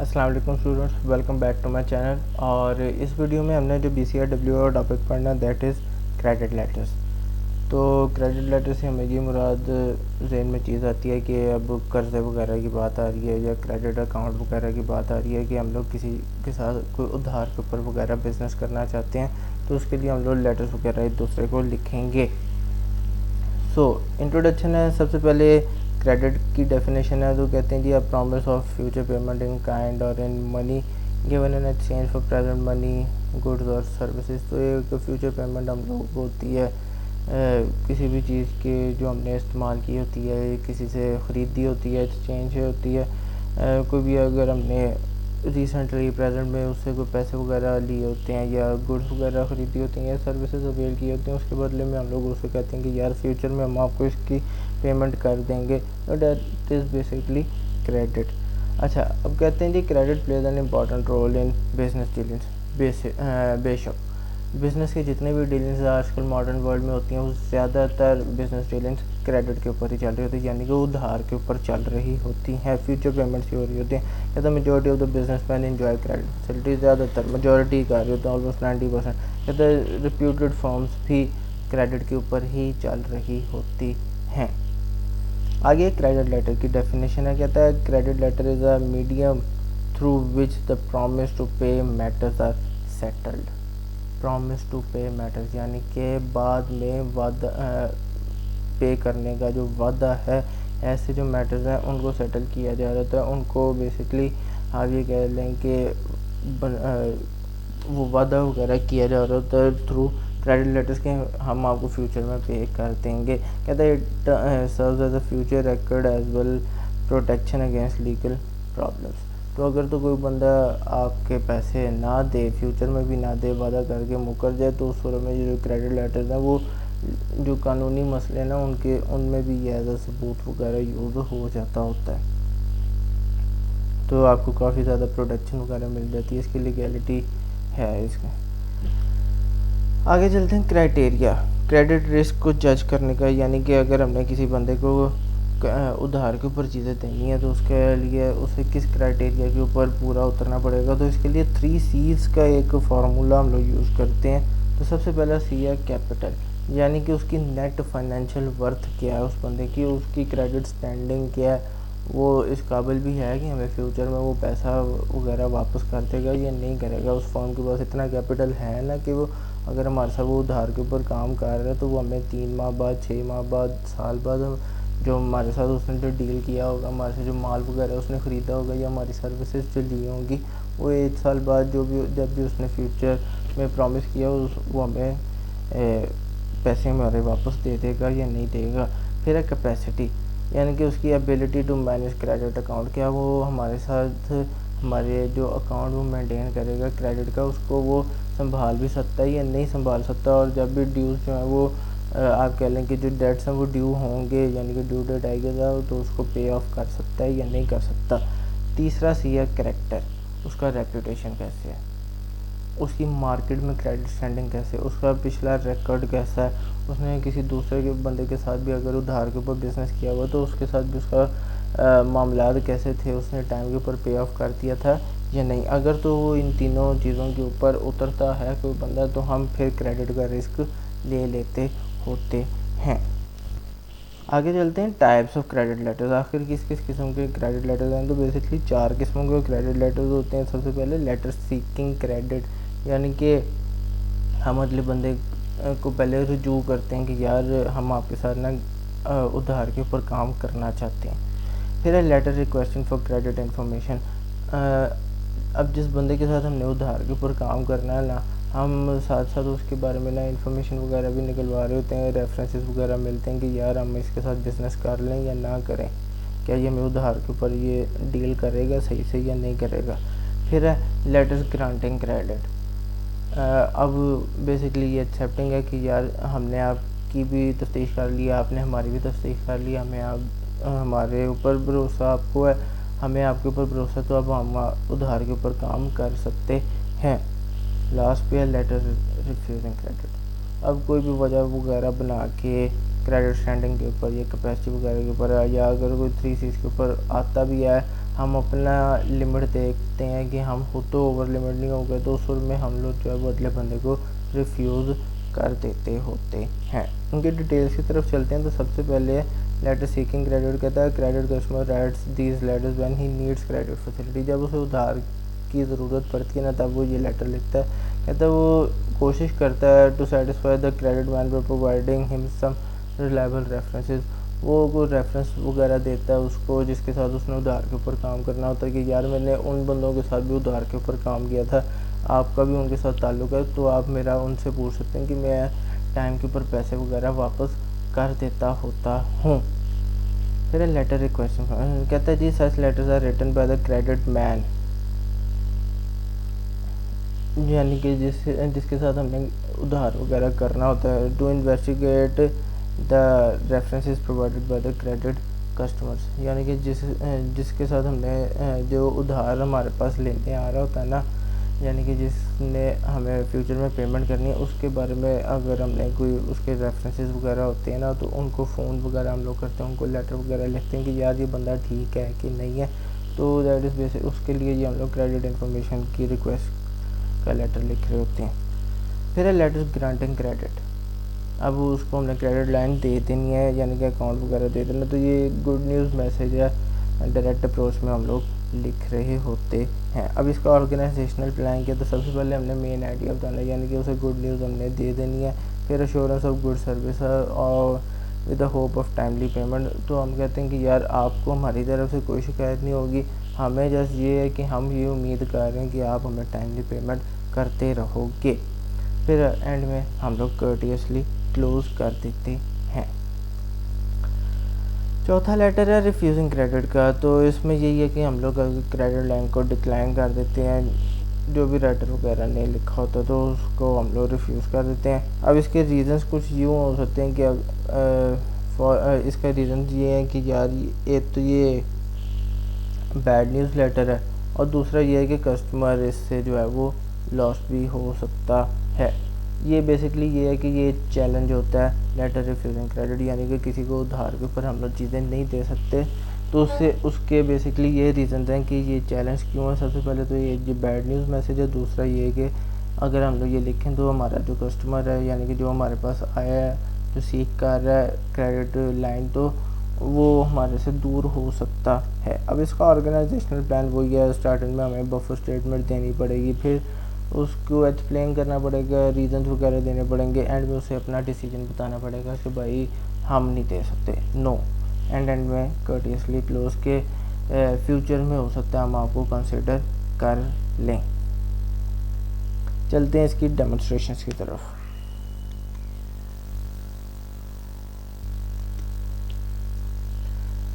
अस्सलाम वालेकुम students, welcome back to my channel. और इस वीडियो में हमने जो BCRW का टॉपिक पढ़ना दैट इज़ क्रेडिट लेटर्स। तो क्रेडिट लेटर से हमें ये मुराद जहन में चीज़ आती है कि अब कर्ज़े वगैरह की बात आ रही है या क्रेडिट अकाउंट वगैरह की बात आ रही है कि हम लोग किसी के साथ कोई उधार के ऊपर वगैरह बिज़नेस करना चाहते हैं, तो उसके लिए हम लोग लेटर्स वगैरह एक दूसरे को लिखेंगे। इंट्रोडक्शन है। सबसे पहले क्रेडिट की डेफिनेशन है, तो कहते हैं कि a promise of future payment in kind और in money given in exchange for present money goods और सर्विसेज। तो एक फ्यूचर पेमेंट हम लोग को होती है किसी भी चीज़ के जो हमने इस्तेमाल की होती है, किसी से ख़रीदी होती है, एक्सचेंज होती है। कोई भी अगर हमने रिसेंटली प्रेजेंट में उससे कोई पैसे वगैरह लिए होते हैं या गुड्स वगैरह ख़रीदी होती हैं या सर्विसेज अवेल की होती हैं, उसके बदले में हम लोग उससे कहते हैं कि यार फ्यूचर में हम आपको इसकी पेमेंट कर देंगे। तो दैट इज़ बेसिकली क्रेडिट। अच्छा, अब कहते हैं जी credit plays an important role in business dealings. बेशक बिज़नेस की जितनी भी डीलिंग्स आजकल मॉडर्न वर्ल्ड में होती हैं, वो ज़्यादातर बिज़नेस डीलिंग्स क्रेडिट के ऊपर ही चल रही होती है, यानी कि उधार के ऊपर चल रही होती हैं, फ्यूचर पेमेंट्स की हो रही होती हैं। या तो majority of the business man enjoy credit facility, ज़्यादातर मेजॉरिटी कर रही होती है, ऑलमोस्ट 90%। या तो रिप्यूटेड फर्म्स भी क्रेडिट के ऊपर ही चल रही होती हैं। आगे क्रेडिट लेटर की डेफिनेशन है, कहता है credit letter is a medium through which the promise to pay matters are settled. Promise to pay matters यानी कि बाद में वादा पे करने का जो वादा है, ऐसे जो मैटर्स हैं उनको सेटल किया जा रहा था, उनको बेसिकली आप ये कह लें कि वो वादा वगैरह किया जा रहा था थ्रू क्रेडिट लेटर्स के, हम आपको फ्यूचर में पे कर देंगे। कहता है it serves as a future record as well protection against legal problems. तो अगर तो कोई बंदा आपके पैसे ना दे, फ्यूचर में भी ना दे, वादा करके मुकर जाए, तो उस सूरत में जो क्रेडिट लेटर्स हैं वो जो कानूनी मसले ना उनमें भी ये एज अ सबूत वगैरह यूज़ हो जाता होता है। तो आपको काफ़ी ज़्यादा प्रोटेक्शन वगैरह मिल जाती है, इसकी लीगैलिटी है इसका। आगे चलते हैं क्राइटेरिया क्रेडिट रिस्क को जज करने का, यानी कि अगर हमने किसी बंदे को उधार के ऊपर चीज़ें देनी है तो उसके लिए उसे किस क्राइटेरिया के ऊपर पूरा उतरना पड़ेगा। तो इसके लिए 3 C's का एक फार्मूला हम लोग यूज़ करते हैं। तो सबसे पहला C है कैपिटल, यानी कि उसकी नेट फाइनेंशियल वर्थ क्या है उस बंदे की, उसकी क्रेडिट स्टैंडिंग क्या है, वो इस काबिल भी है कि हमें फ्यूचर में वो पैसा वगैरह वापस कर देगा या नहीं करेगा। उस फर्म के पास इतना कैपिटल है ना कि वो अगर हमारे साथ वो उधार के ऊपर काम कर रहा है तो वो हमें 3 माह बाद, 6 माह बाद, साल बाद जो हमारे साथ उसने जो डील किया होगा, हमारे से जो माल वगैरह उसने ख़रीदा होगा या हमारी सर्विसेज जो ली होंगी, वो 1 साल बाद जब भी उसने फ्यूचर में प्रॉमिस किया वो हमें पैसे हमारे वापस दे देगा या नहीं देगा। फिर है कैपेसिटी, यानी कि उसकी ability to manage credit account, क्या वो हमारे साथ हमारे जो अकाउंट वो मेंटेन करेगा क्रेडिट का, उसको वो संभाल भी सकता है या नहीं संभाल सकता। और जब भी ड्यूज़ जो है वो आप कह लें कि जो डेट्स हैं वो ड्यू होंगे, यानी कि ड्यू डेट आएगा तो उसको पे ऑफ कर सकता है या नहीं कर सकता। तीसरा C है कैरेक्टर, उसका रेपुटेशन कैसे है, उसकी मार्केट में क्रेडिट स्टैंडिंग कैसे, उसका पिछला रिकॉर्ड कैसा है, उसने किसी दूसरे के बंदे के साथ भी अगर उधार के ऊपर बिज़नेस किया हुआ तो उसके साथ भी उसका मामलात कैसे थे, उसने टाइम के ऊपर पे ऑफ कर दिया था या नहीं। अगर तो वो इन तीनों चीज़ों के ऊपर उतरता है कोई बंदा, तो हम फिर क्रेडिट का रिस्क ले लेते होते हैं। आगे चलते हैं टाइप्स ऑफ क्रेडिट लेटर्स। आखिर किस किस किस्म के क्रेडिट लेटर्स हैं, तो बेसिकली 4 किस्मों के क्रेडिट लेटर्स होते हैं। सबसे पहले लेटर सीकिंग क्रेडिट, यानी कि हम अगले बंदे को पहले रुजू करते हैं कि यार हम आपके साथ ना उधार के ऊपर काम करना चाहते हैं। फिर है letter requesting for credit information. अब जिस बंदे के साथ हमने उधार के ऊपर काम करना है ना, हम साथ साथ उसके बारे में ना इन्फॉर्मेशन वगैरह भी निकलवा रहे होते हैं, रेफरेंसेस वगैरह मिलते हैं कि यार हम इसके साथ बिज़नेस कर लें या ना करें, क्या ये हमें उधार के ऊपर ये डील करेगा सही से या नहीं करेगा। फिर है लेटर्स ग्रांटिंग क्रेडिट। अब बेसिकली ये एक्सेप्टिंग है कि यार हमने आपकी भी तफ्तीश कर लिया, आपने हमारी भी तफ्तीश कर लिया, हमारे ऊपर भरोसा आपको है, हमें आपके ऊपर भरोसा, तो अब हम उधार के ऊपर काम कर सकते हैं। लास्ट पे है लेटर रिफ्यूजिंग क्रेडिट। अब कोई भी वजह वगैरह बना के क्रेडिट स्टैंडिंग के ऊपर या कैपेसिटी वगैरह के ऊपर, या अगर कोई 3 C's के ऊपर आता भी है, हम अपना लिमिट देखते हैं कि हम खुद तो ओवर लिमिट नहीं हो गए, तो उस में हम लोग जो है वो अगले बंदे को रिफ्यूज़ कर देते होते हैं। उनके डिटेल्स की तरफ चलते हैं। तो सबसे पहले लेटर सीकिंग क्रेडिट कहता है credit customer rights these letters when he needs credit facility. जब उसे उधार की ज़रूरत पड़ती है ना, तब वो ये लेटर लिखता है। कहता है वो कोशिश करता है to satisfy the credit man by providing him some reliable references. वो कोई रेफरेंस वगैरह देता है उसको जिसके साथ उसने उधार के ऊपर काम करना होता है कि यार मैंने उन बंदों के साथ भी उधार के ऊपर काम किया था, आपका भी उनके साथ ताल्लुक़ है, तो आप मेरा उनसे पूछ सकते हैं कि मैं टाइम के ऊपर पैसे वगैरह वापस कर देता होता हूँ। फिर लेटर रिक्वेस्ट कहता है जी such letters are written by the credit man, यानी कि जिसके साथ हमने उधार वगैरह करना होता है, to investigate the references provided by the credit customers, यानी कि जिसके साथ हमने जो उधार हमारे पास लेने आ रहा होता है ना, यानी कि जिसने हमें फ्यूचर में पेमेंट करनी है, उसके बारे में अगर हमने कोई उसके रेफरेंसेस वगैरह होते हैं ना, तो उनको फ़ोन वगैरह हम लोग करते हैं, उनको लेटर वगैरह लिखते हैं कि यार ये बंदा ठीक है कि नहीं है। तो दैट इज़ बेसिक उसके लिए ये हम लोग क्रेडिट इन्फॉर्मेशन की रिक्वेस्ट का लेटर लिख रहे होते हैं। फिर है लेटर ग्रांटिंग क्रेडिट। अब उसको हमने क्रेडिट लाइन दे देनी है, यानी कि अकाउंट वगैरह दे देना, तो ये गुड न्यूज़ मैसेज है, डायरेक्ट अप्रोच में हम लोग लिख रहे होते हैं। अब इसका ऑर्गेनाइजेशनल प्लान किया, तो सबसे पहले हमने मेन आइडिया बताना है, यानी कि उसे गुड न्यूज़ हमने दे देनी है। फिर अश्योरेंस ऑफ गुड सर्विस और with the hope of timely payment. तो हम कहते हैं कि यार आपको हमारी तरफ से कोई शिकायत नहीं होगी, हमें जस्ट ये है कि हम ये उम्मीद कर रहे हैं कि आप हमें टाइमली पेमेंट करते रहोगे। फिर एंड में हम लोग कर्टियसली क्लोज कर देते हैं। चौथा लेटर है रिफ्यूजिंग क्रेडिट का। तो इसमें यही है कि हम लोग क्रेडिट लाइन को डिक्लाइन कर देते हैं, जो भी राइटर वगैरह ने लिखा होता तो उसको हम लोग रिफ्यूज़ कर देते हैं। अब इसके रीज़न्स कुछ यूँ हो सकते हैं कि अब इसका रीज़न ये है कि यार एक तो ये बैड न्यूज़ लेटर है, और दूसरा ये है कि कस्टमर इससे जो है वो लॉस भी हो सकता है। ये बेसिकली ये है कि ये चैलेंज होता है लेटर रिफ्यूजिंग क्रेडिट, यानी कि किसी को उधार के ऊपर हम लोग चीज़ें नहीं दे सकते, तो उससे उसके बेसिकली ये रीज़न हैं कि ये चैलेंज क्यों है। सबसे पहले तो ये बैड न्यूज़ मैसेज है, दूसरा ये है कि अगर हम लोग ये लिखें तो हमारा जो कस्टमर है, यानी कि जो हमारे पास आया है, जो सीख कर रहा है क्रेडिट लाइन, तो वो हमारे से दूर हो सकता है। अब इसका ऑर्गेनाइजेशनल प्लान वही है, स्टार्टिंग में हमें बफर स्टेटमेंट देनी पड़ेगी, फिर उसको एक्सप्लेन करना पड़ेगा, रीज़न वगैरह देने पड़ेंगे, एंड में उसे अपना डिसीजन बताना पड़ेगा कि भाई हम नहीं दे सकते, नो। एंड में कर्टियसली क्लोज के फ्यूचर में हो सकता है हम आपको कंसिडर कर लें। चलते हैं इसकी डेमोन्स्ट्रेशंस की तरफ।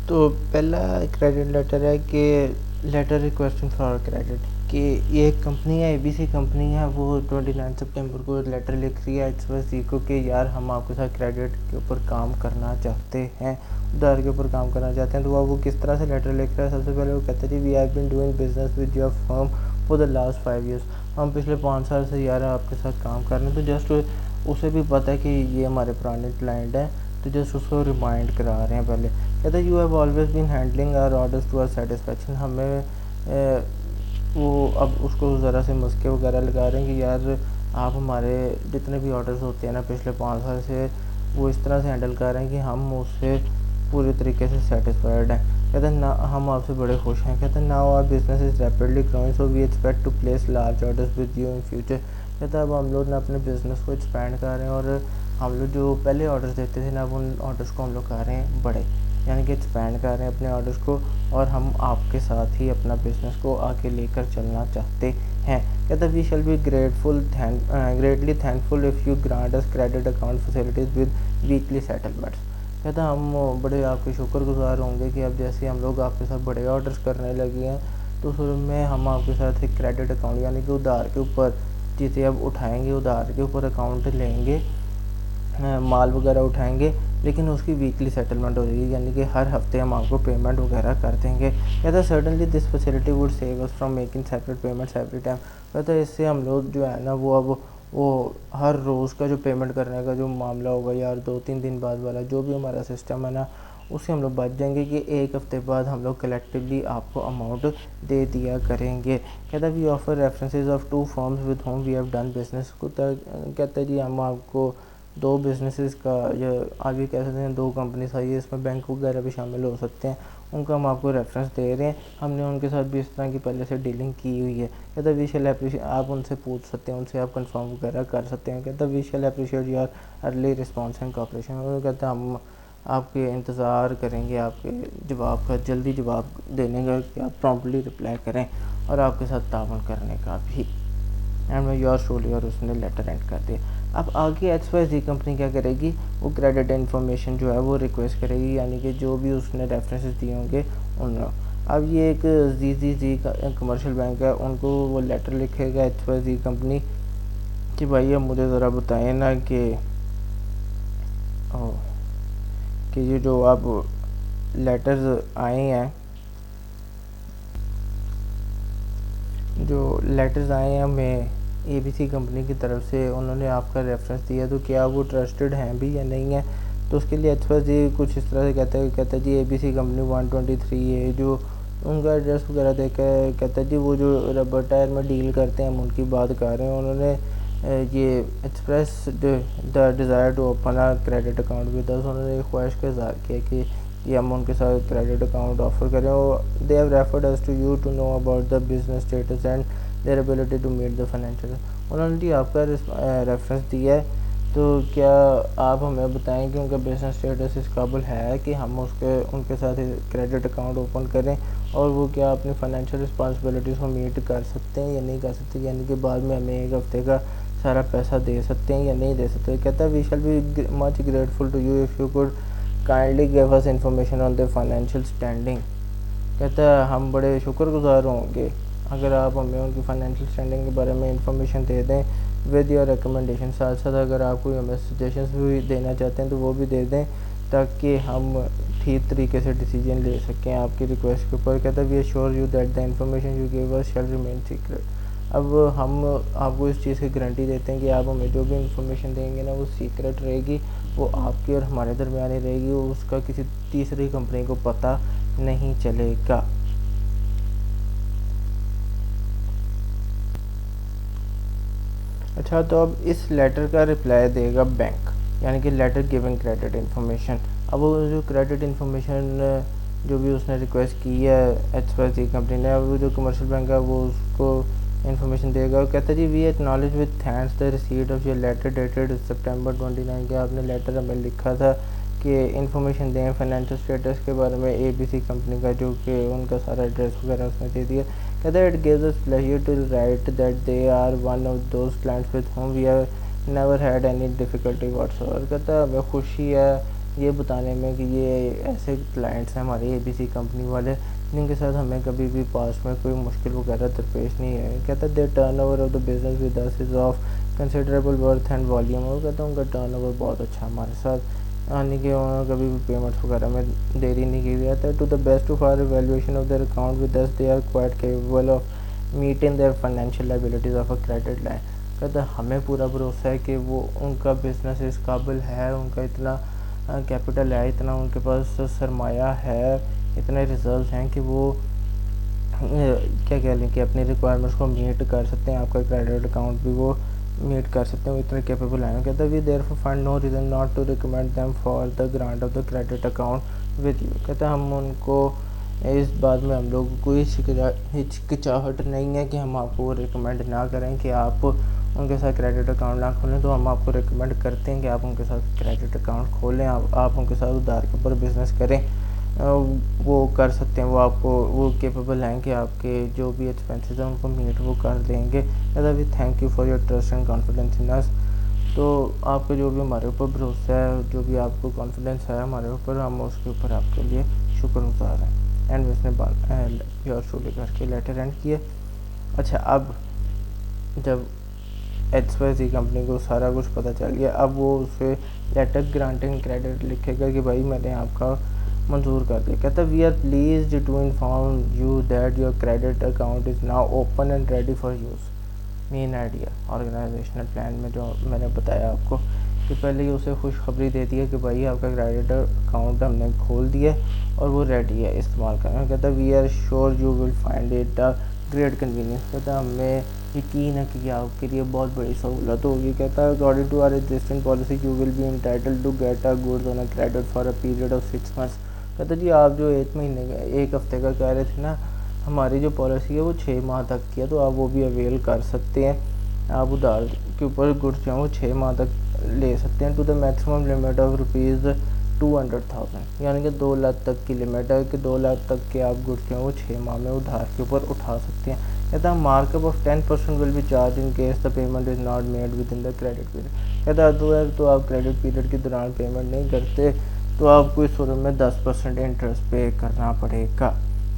तो पहला क्रेडिट लेटर है कि लेटर रिक्वेस्टिंग फॉर क्रेडिट, कि ये एक कंपनी है, ABC कंपनी है, वो 29 सितंबर को लेटर लिख रही है XYZ को कि यार हम आपके साथ क्रेडिट के ऊपर काम करना चाहते हैं, उधार के ऊपर काम करना चाहते हैं। तो वो किस तरह से लेटर लिख रहा है, सबसे पहले वो कहता है जी we have been doing business with your firm for the last 5 years. हम पिछले 5 साल से यार आपके साथ काम कर रहे हैं। तो जस्ट उसे भी पता है कि ये हमारे पुराने क्लाइंट हैं, तो जस्ट उसको रिमाइंड करा रहे हैं। पहले कहता है you have always been handling our orders to our satisfaction. हमें वो अब उसको ज़रा से मस्के वगैरह लगा रहे हैं कि यार आप हमारे जितने भी ऑर्डर्स होते हैं ना पिछले 5 साल से, वो इस तरह से हैंडल कर रहे हैं कि हम उससे पूरी तरीके से सेटिस्फाइड हैं। कहते हैं ना हम आपसे बड़े खुश हैं। कहते हैं now our business is rapidly growing so we expect to place large orders with you in future. कहता है अब हम लोग ना अपने बिज़नेस को एक्सपैंड कर रहे हैं, और हम लोग जो पहले ऑर्डर्स देते थे ना, अब उन ऑर्डर्स को हम लोग कर रहे हैं बड़े, यानी कि एक्सपैंड कर रहे हैं अपने ऑर्डर्स को, और हम आपके साथ ही अपना बिज़नेस को आगे लेकर चलना चाहते हैं। कहता we shall be greatly thankful if you grant us credit account facilities with weekly settlements. कहता हम बड़े आपके शुक्रगुजार होंगे कि अब जैसे हम लोग आपके साथ बड़े ऑर्डर्स करने लगे हैं, तो शुरू में हम आपके साथ एक क्रेडिट अकाउंट, यानी कि उधार के ऊपर चीज़ें अब उठाएंगे, उधार के ऊपर अकाउंट लेंगे, माल वगैरह उठाएंगे, लेकिन उसकी वीकली सेटलमेंट हो जाएगी, यानी कि हर हफ्ते हम आपको पेमेंट वगैरह कर देंगे। कहता है certainly this facility would save us from making separate payments every time. कहता है इससे हम लोग जो है ना वो अब वो हर रोज़ का जो पेमेंट करने का जो मामला होगा यार 2-3 दिन बाद वाला जो भी हमारा सिस्टम है ना, उससे हम लोग बच जाएंगे कि एक हफ्ते बाद हम लोग कलेक्टिवली आपको अमाउंट दे दिया करेंगे। कहता we offer references of 2 firms with whom we have done business. कहता है जी हम आपको 2 बिजनेसेस का, या आप ये कह सकते हैं 2 कंपनीज आई है, इसमें बैंक वगैरह भी शामिल हो सकते हैं, उनका हम आपको रेफरेंस दे रहे हैं, हमने उनके साथ भी इस तरह की पहले से डीलिंग की हुई है। कहता वी शैल अप्रिशिएट, आप उनसे पूछ सकते हैं, उनसे आप कंफर्म वगैरह कर सकते हैं। कहता we shall appreciate your early response and cooperation. और कहता हम आपके इंतज़ार करेंगे आपके जवाब का, जल्दी जवाब देने का, कि आप प्रॉम्प्टली रिप्लाई करें और आपके साथ ताउन करने का भी। एंड मैं योर ट्रूली, और उसने लेटर एंड कर दिया। अब आगे XYZ कंपनी क्या करेगी, वो क्रेडिट इन्फॉर्मेशन जो है वो रिक्वेस्ट करेगी, यानी कि जो भी उसने रेफरेंसेस दिए होंगे उन। अब ये एक ZZZ का कमर्शियल बैंक है, उनको वो लेटर लिखेगा XYZ कंपनी कि भाई अब मुझे ज़रा बताएं ना कि ये जो आप लेटर्स आए हैं, जो लेटर्स आए हैं हमें ABC कंपनी की तरफ से, उन्होंने आपका रेफरेंस दिया, तो क्या वो ट्रस्टेड हैं भी या नहीं है। तो उसके लिए XYZ कुछ इस तरह से कहता है जी ABC कंपनी 123 है, जो उनका एड्रेस वगैरह देकर कहता है जी वो जो रबर टायर में डील करते हैं हम उनकी बात कर रहे हैं। उन्होंने ये express the desire to open a credit account with us, उन्होंने ख्वाहिश का इज़हार किया कि हम उनके साथ क्रेडिट अकाउंट ऑफ़र करें। और they have referred us to you to know about the business status and their ability to meet the financial. उन्होंने जी आपका रेफरेंस दिया है, तो क्या आप हमें बताएं कि उनका बिजनेस स्टेटस इस काबिल है कि हम उनके साथ क्रेडिट अकाउंट ओपन करें, और वो क्या अपनी फाइनेंशियल रिस्पॉन्सिबिलिटीज़ को मीट कर सकते हैं या नहीं कर सकते, यानी कि बाद में हमें एक हफ्ते का सारा पैसा दे सकते हैं या नहीं दे सकते। कहता है we shall be much grateful to you if you could kindly give us information on the financial standing. कहता है हम बड़े शुक्रगुजार होंगे अगर आप हमें उनकी फाइनेंशियल स्टैंडिंग के बारे में इंफॉर्मेशन दे दें विद योर रिकमेंडेशन। साथ साथ अगर आप कोई हमें सजेशंस भी देना चाहते हैं तो वो भी दे दें, ताकि हम ठीक तरीके से डिसीजन ले सकें आपकी रिक्वेस्ट के ऊपर। कहता है we assure you that the information you give us shall remain secret. अब हम आपको इस चीज़ की गारंटी देते हैं कि आप हमें जो भी इंफॉर्मेशन देंगे ना वो सीक्रेट रहेगी, वो आपके और हमारे दरमियान ही रहेगी, उसका किसी तीसरी कंपनी को पता नहीं चलेगा। अच्छा, तो अब इस लेटर का रिप्लाई देगा बैंक, यानी कि लेटर गिविंग क्रेडिट इन्फॉर्मेशन। अब वो जो क्रेडिट इन्फॉर्मेशन जो भी उसने रिक्वेस्ट की है XYZ कंपनी ने, अब जो कमर्शियल बैंक है वो उसको इन्फॉर्मेशन देगा और कहता है जी we acknowledge with thanks the receipt of your letter dated September 29 के आपने लेटर हमें लिखा था कि इन्फॉर्मेशन दें फाइनेंशियल स्टेटस के बारे में ABC कंपनी का, जो कि उनका सारा एड्रेस वगैरह उसने दे दिया। कहता है it gives us pleasure to write that they are one of those clients with whom we have never had any difficulty whatsoever. कहता है हमें खुशी है ये बताने में कि ये ऐसे क्लाइंट्स हैं हमारे ABC कंपनी वाले जिनके साथ हमें कभी भी पास में कोई मुश्किल वगैरह दरपेश नहीं है। कहता है they turn over of the business with us is of considerable worth and volume. और कहता है उनका टर्न ओवर बहुत अच्छा हमारे साथ, यानी कि उन्होंने कभी भी पेमेंट्स वगैरह में देरी नहीं की जाता है। To the best of our evaluation of their account with us they are quite capable of meeting their financial liabilities of a credit line. कहता है हमें पूरा भरोसा है कि वो उनका बिजनेस इस काबिल है, उनका इतना कैपिटल है, इतना उनके पास सरमाया है, इतने रिजर्व्स हैं कि वो क्या कह लें कि अपनी रिक्वायरमेंट्स को मीट कर सकते हैं, आपका क्रेडिट अकाउंट भी वो मीट कर सकते हैं, वो इतने कैपेबल हैं। कहता है we therefore find no reason not to recommend them for the grant of the credit account with you. कहता है हम उनको इस बात में हम लोग कोई हिचकिचाहट नहीं है कि हम आपको रिकमेंड ना करें कि आप उनके साथ क्रेडिट अकाउंट ना खोलें, तो हम आपको रिकमेंड करते हैं कि आप उनके साथ क्रेडिट अकाउंट खोलें, आप उनके साथ उधार के ऊपर बिज़नेस करें। वो कर सकते हैं, वो केपेबल हैं कि आपके जो भी एक्सपेंसेस हैं उनको मीट वो कर देंगे। कहता we thank you for your trust and confidence in us. तो आपका जो भी हमारे ऊपर भरोसा है, जो भी आपको कॉन्फिडेंस है हमारे ऊपर, हम उसके ऊपर आपके लिए शुक्रगुजार हैं। एंड उसने योर ट्रूली करके लेटर एंड किया। अच्छा, अब जब XYZ कंपनी को सारा कुछ पता चल गया, अब वो उसे लेटर ग्रांटिंग क्रेडिट लिखेगा कि भाई मैंने आपका मंजूर कर दिया। कहता we are pleased to inform you that your credit account is now open and ready for use. Main idea organisational plan में जो मैंने बताया आपको कि पहले ही उसे खुशखबरी दे दिया कि भाई आपका क्रेडिट अकाउंट हमने खोल दिया और वो रेडी है इस्तेमाल करना। कहता we are sure you will find it a great convenience. कहता हमें यकीन है कि आपके लिए बहुत बड़ी सहूलत होगी। कहता according to our existing policy you will be entitled to get a goods on a credit for a period of 6 months. कहता जी आप जो 1 महीने का 1 हफ्ते का कह रहे थे ना, हमारी जो पॉलिसी है वो 6 माह तक की है, तो आप वो भी अवेल कर सकते हैं। आप उधार के ऊपर गुड्स जो हैं वो 6 माह तक ले सकते हैं to the maximum limit of ₹200,000, यानी कि 2 लाख तक की लिमिट है कि 2 लाख तक के आप गुड्स जो हैं वो 6 माह में उधार के ऊपर उठा सकते हैं। कहता markup of 10% will be charge in case the payment is not made with in the credit period. कहता अदरवाइज तो आप क्रेडिट पीरियड के दौरान पेमेंट नहीं करते तो आपको इस सूरत में 10% इंटरेस्ट पे करना पड़ेगा।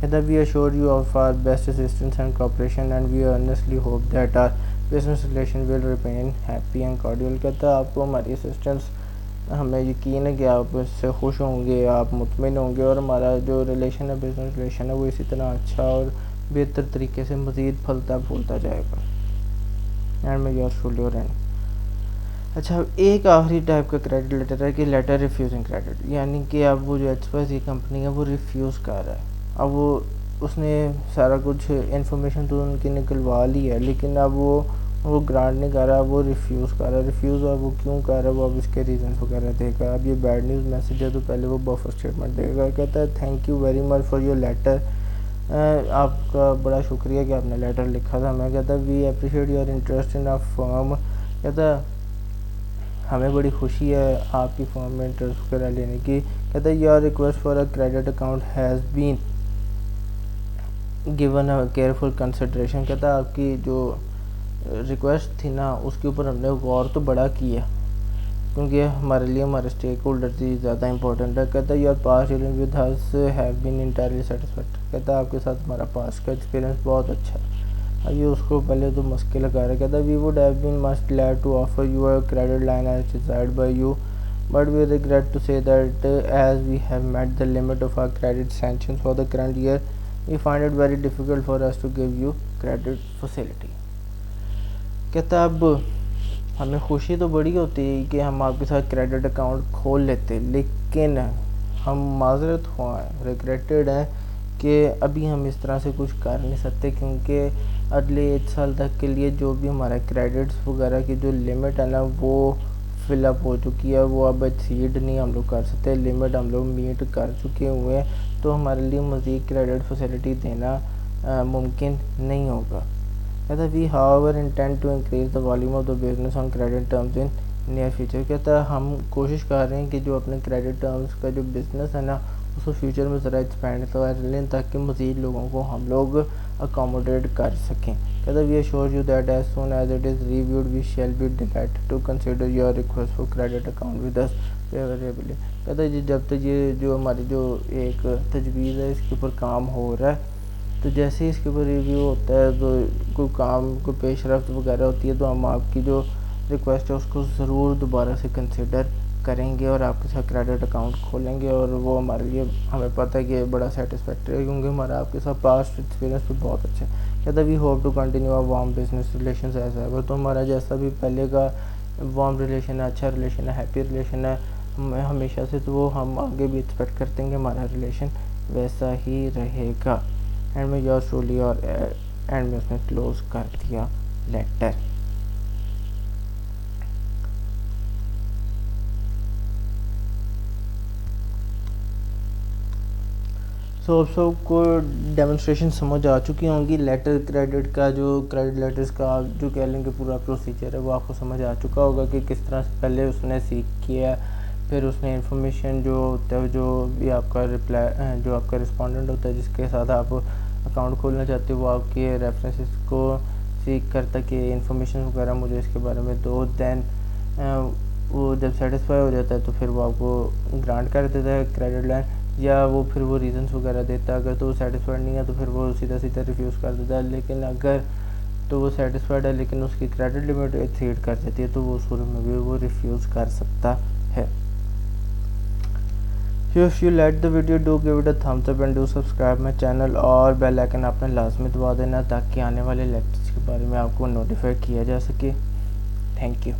कहता we assure you of our best assistance and cooperation and we earnestly hope that our business relation will remain happy and cordial. कहता आपको हमारी असिस्टेंस, हमें यकीन है कि आप इससे खुश होंगे, आप मुतमिन होंगे और हमारा जो रिलेशन है, बिजनेस रिलेशन है, वो इसी तरह अच्छा और बेहतर तरीके से मज़ीद फलता फूलता जाएगा। एंड मैं योर ट्रूली योर एंड। अच्छा, एक आखिरी टाइप का क्रेडिट लेटर है कि लेटर रिफ्यूजिंग क्रेडिट, यानी कि अब वो जो XYZ कंपनी है वो रिफ्यूज़ कर रहा है। अब वो उसने सारा कुछ इन्फॉर्मेशन तो उनकी निकलवा ली है, लेकिन अब वो ग्रांट नहीं कर रहा, वो रिफ्यूज़ कर रहा है। रिफ्यूज़ अब वो क्यों कर रहा है, वो अब इसके रीजंस वगैरह देगा। अब ये बैड न्यूज़ मैसेज है तो पहले वो बफर स्टेटमेंट देगा। कहता है thank you very much for your letter, आपका बड़ा शुक्रिया कि आपने लेटर लिखा था। मैं कहता we appreciate your interest in a firm. कहता हमें बड़ी खुशी है आपकी फर्म में इंटरेस्ट वगैरह लेने की। कहता है your request for a credit account has been given a careful consideration. कहता है आपकी जो रिक्वेस्ट थी ना उसके ऊपर हमने गौर तो बड़ा किया, क्योंकि हमारे लिए हमारे स्टेक होल्डर ही ज़्यादा इंपॉर्टेंट है। कहता है your past dealing with us have been entirely satisfied. कहता है आपके साथ हमारा पास्ट का एक्सपीरियंस बहुत अच्छा है। अब ये उसको पहले तो मस्के लगा रहा है। कहता है we would have been much glad to offer you a credit line as desired by you, but we regret to say that as we have met the limit of our credit sanction for the current year we find it very difficult for us to give you credit facility. कहता अब हमें खुशी तो बड़ी होती है कि हम आपके साथ क्रेडिट अकाउंट खोल लेते, लेकिन हम माजरत हुआ हैं, रिग्रेटेड हैं कि अभी हम इस तरह से कुछ कर नहीं सकते, क्योंकि अगले 1 साल तक के लिए जो भी हमारा क्रेडिट्स वगैरह की जो लिमिट है ना वो फिलअप हो चुकी है, वो अब एक्सीड नहीं हम लोग कर सकते, लिमिट हम लोग मीट कर चुके हुए हैं, तो हमारे लिए मज़ीद क्रेडिट फैसिलिटी देना मुमकिन नहीं होगा। कहता we however intend to increase the volume of the business on credit terms in near future. कहता है हम कोशिश कर रहे हैं कि जो अपने क्रेडिट टर्म्स का जो बिज़नेस है ना उसको फ्यूचर में ज़रा एक्सपेंड कर लें ताकि मज़ीद लोगों को हम लोग अकोमोडेट कर सकें। कहता we assure you that as soon as it is reviewed we shall be delighted to consider your request for credit account with us favourably. कहता जी जब तक ये जो हमारी जो एक तजवीज़ है इसके ऊपर काम हो रहा है, तो जैसे ही इसके ऊपर रिव्यू होता है तो कोई काम कोई पेशरफ्त वगैरह होती है तो हम आपकी जो रिक्वेस्ट है उसको ज़रूर दोबारा से कंसिडर करेंगे और आपके साथ क्रेडिट अकाउंट खोलेंगे, और वो हमारे लिए हमें पता है कि बड़ा सेटिस्फैक्ट्री है क्योंकि हमारा आपके साथ पास्ट एक्सपीरियंस भी बहुत अच्छा है। कहता we hope to continue our warm business relations as ever. तो हमारा जैसा भी पहले का वार्म रिलेशन है, अच्छा रिलेशन है, हैप्पी रिलेशन है हमेशा से, तो वो हम आगे भी एक्सपेक्ट करते हैं कि हमारा रिलेशन वैसा ही रहेगा। एंड में योर ट्रूली और एंड में उसने क्लोज कर दिया लेटर। सो आप सबको डेमोन्स्ट्रेशन समझ आ चुकी होंगी। लेटर क्रेडिट का जो क्रेडिट लेटर्स का जो कह लेंगे पूरा प्रोसीजर है वो आपको समझ आ चुका होगा कि किस तरह से पहले उसने सीख किया, फिर उसने इन्फॉर्मेशन जो होता है जो भी आपका रिप्लाई जो आपका रिस्पोंडेंट होता है जिसके साथ आप अकाउंट खोलना चाहते हो वो आपके रेफरेंसेस को सीख करता कि इन्फॉर्मेशन वगैरह मुझे इसके बारे में दो। दैन वो जब सेटिस्फाई हो जाता है तो फिर वो आपको ग्रांट कर देता है क्रेडिट लाइन, या वो फिर वो रीजंस वगैरह देता है। अगर तो वो सेटिस्फाइड नहीं है तो फिर वो सीधा सीधा रिफ्यूज़ कर देता है, लेकिन अगर तो वो सेटिस्फाइड है लेकिन उसकी क्रेडिट लिमिट एक्सीड कर जाती है तो वो सूरत में भी वो रिफ्यूज़ कर सकता है। If you like the video, do give it a thumbs up and do subscribe my channel और बेल आइकन आपने लाजमी दबा देना ताकि आने वाले लेक्चर्स के बारे में आपको नोटिफाई किया जा सके। Thank you.